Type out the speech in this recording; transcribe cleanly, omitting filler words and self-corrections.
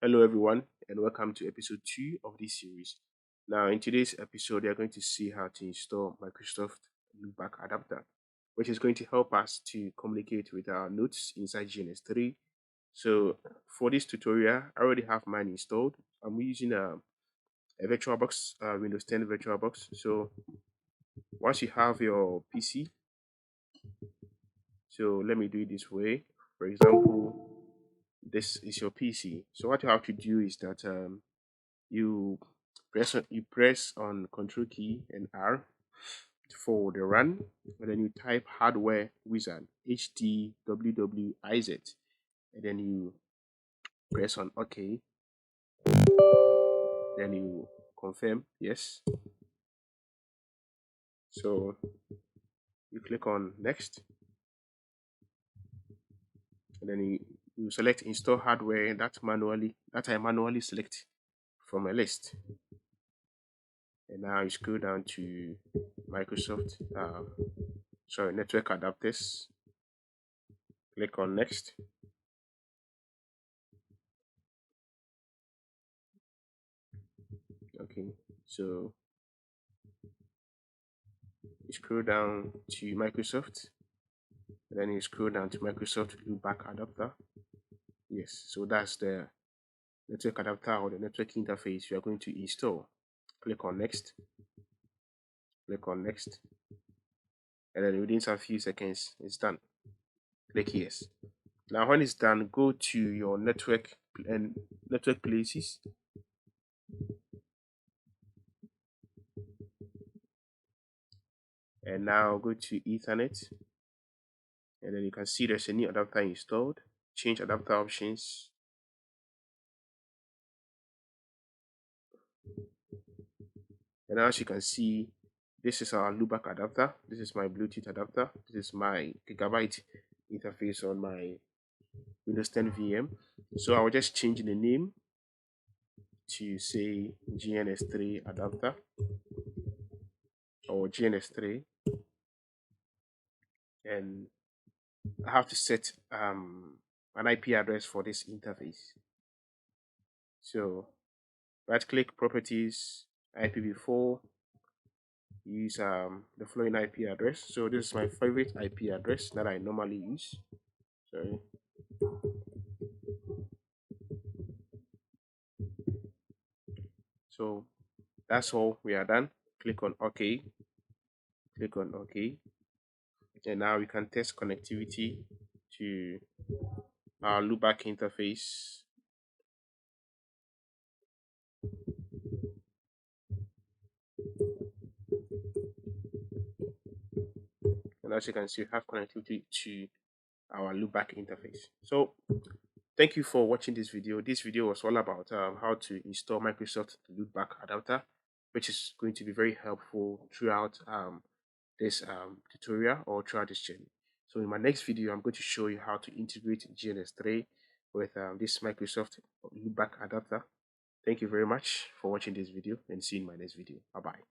Hello, everyone, and welcome to episode 2 of this series. Now, in today's episode, we are going to see how to install Microsoft Loopback adapter, which is going to help us to communicate with our notes inside GNS3. So, for this tutorial, I already have mine installed. I'm using a VirtualBox, Windows 10 VirtualBox. So, once you have your PC, so let me do it this way. For example, this is your PC. So, what you have to do is that you you press on Control key and R for the run, and then you type hardware wizard HTWWIZ, and then you press on OK, then you confirm yes. So you click on next, and then you select install hardware that I manually select from a list. And now you scroll down to Microsoft network adapters, click on next. Okay, so you scroll down to Microsoft, and then you scroll down to Microsoft Loopback adapter. Yes, so that's the network adapter or the network interface you are going to install. Click on next, click on next, and then within some few seconds it's done. Click yes. Now when it's done, go to your network and network places, and now go to Ethernet, and then you can see there's a new adapter installed. Change adapter options, and as you can see, this is our loopback adapter. This is my Bluetooth adapter. This is my gigabyte interface on my Windows 10 VM. So I will just change the name to say GNS3 adapter or GNS3, and I have to set an IP address for this interface. So right click properties, IPv4, use the following IP address. So this is my favorite IP address that I normally use. Sorry. So that's all, we are done. Click on OK, click on OK, and now we can test connectivity to our loopback interface. And as you can see, we have connectivity to our loopback interface. So thank you for watching this video. This video was all about how to install Microsoft Loopback adapter, which is going to be very helpful throughout this tutorial or throughout this journey. So in my next video, I'm going to show you how to integrate GNS3 with this Microsoft Loopback adapter. Thank you very much for watching this video, and see you in my next video. Bye bye.